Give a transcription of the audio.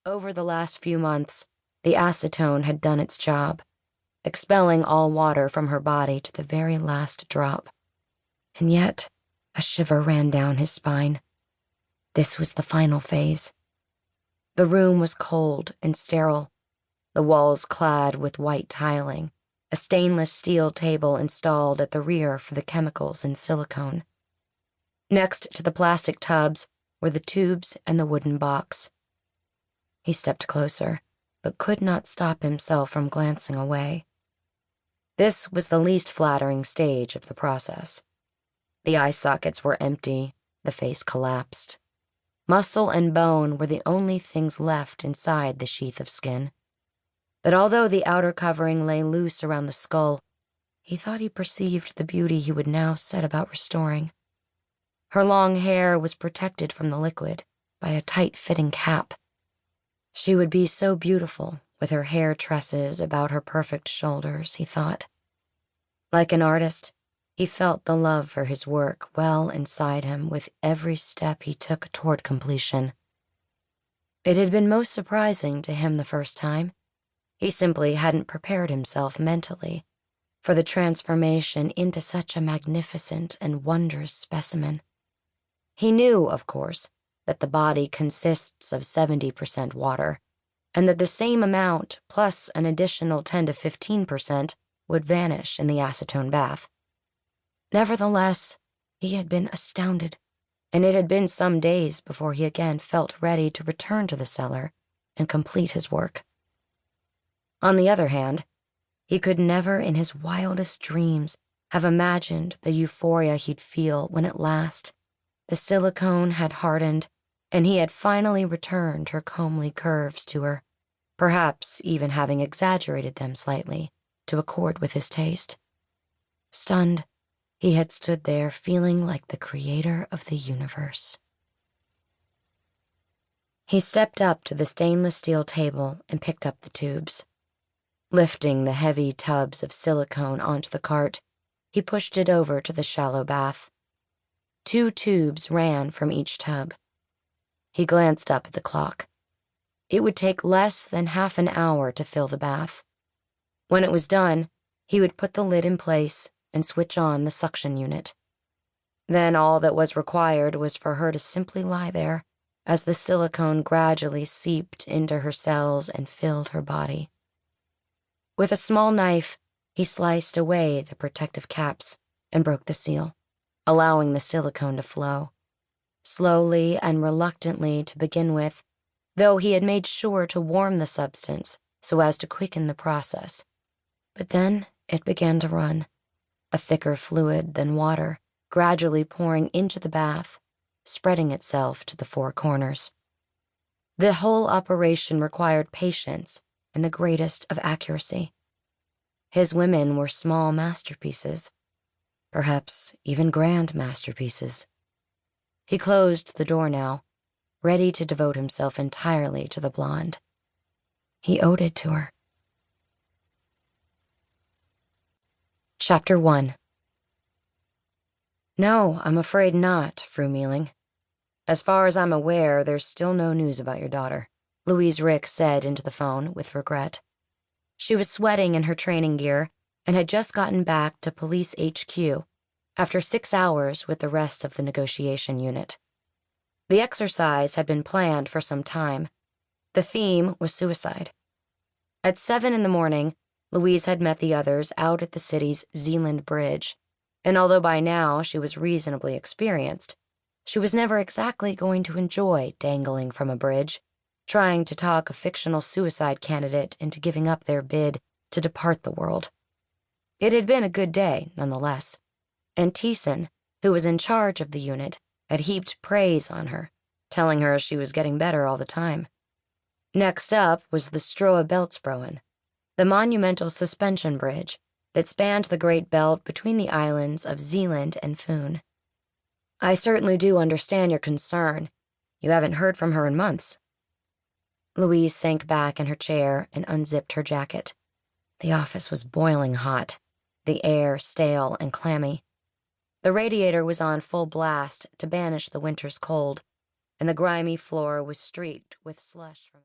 Over the last few months, the acetone had done its job, expelling all water from her body to the very last drop. And yet, a shiver ran down his spine. This was the final phase. The room was cold and sterile, the walls clad with white tiling, a stainless steel table installed at the rear for the chemicals and silicone. Next to the plastic tubs were the tubes and the wooden box. He stepped closer, but could not stop himself from glancing away. This was the least flattering stage of the process. The eye sockets were empty, the face collapsed. Muscle and bone were the only things left inside the sheath of skin. But although the outer covering lay loose around the skull, he thought he perceived the beauty he would now set about restoring. Her long hair was protected from the liquid by a tight-fitting cap. She would be so beautiful with her hair tresses about her perfect shoulders, he thought. Like an artist, he felt the love for his work well inside him with every step he took toward completion. It had been most surprising to him the first time. He simply hadn't prepared himself mentally for the transformation into such a magnificent and wondrous specimen. He knew, of course, that the body consists of 70% water, and that the same amount plus an additional 10 to 15% would vanish in the acetone bath. Nevertheless, he had been astounded, and it had been some days before he again felt ready to return to the cellar and complete his work. On the other hand, he could never in his wildest dreams have imagined the euphoria he'd feel when at last the silicone had hardened and he had finally returned her comely curves to her, perhaps even having exaggerated them slightly to accord with his taste. Stunned, he had stood there feeling like the creator of the universe. He stepped up to the stainless steel table and picked up the tubes. Lifting the heavy tubs of silicone onto the cart, he pushed it over to the shallow bath. 2 tubes ran from each tub. He glanced up at the clock. It would take less than half an hour to fill the bath. When it was done, he would put the lid in place and switch on the suction unit. Then all that was required was for her to simply lie there as the silicone gradually seeped into her cells and filled her body. With a small knife, he sliced away the protective caps and broke the seal, allowing the silicone to flow. Slowly and reluctantly to begin with, though he had made sure to warm the substance so as to quicken the process. But then it began to run, a thicker fluid than water, gradually pouring into the bath, spreading itself to the 4 corners. The whole operation required patience and the greatest of accuracy. His women were small masterpieces, perhaps even grand masterpieces. He closed the door now, ready to devote himself entirely to the blonde. He owed it to her. Chapter 1. No, I'm afraid not, Fru Mealing. As far as I'm aware, there's still no news about your daughter, Louise Rick said into the phone with regret. She was sweating in her training gear and had just gotten back to Police HQ after 6 hours with the rest of the negotiation unit. The exercise had been planned for some time. The theme was suicide. At 7 in the morning, Louise had met the others out at the city's Zealand Bridge, and although by now she was reasonably experienced, she was never exactly going to enjoy dangling from a bridge, trying to talk a fictional suicide candidate into giving up their bid to depart the world. It had been a good day, nonetheless, and Thiessen, who was in charge of the unit, had heaped praise on her, telling her she was getting better all the time. Next up was the Stroa Beltsbroen, the monumental suspension bridge that spanned the Great Belt between the islands of Zealand and Foon. I certainly do understand your concern. You haven't heard from her in months. Louise sank back in her chair and unzipped her jacket. The office was boiling hot, the air stale and clammy. The radiator was on full blast to banish the winter's cold, and the grimy floor was streaked with slush from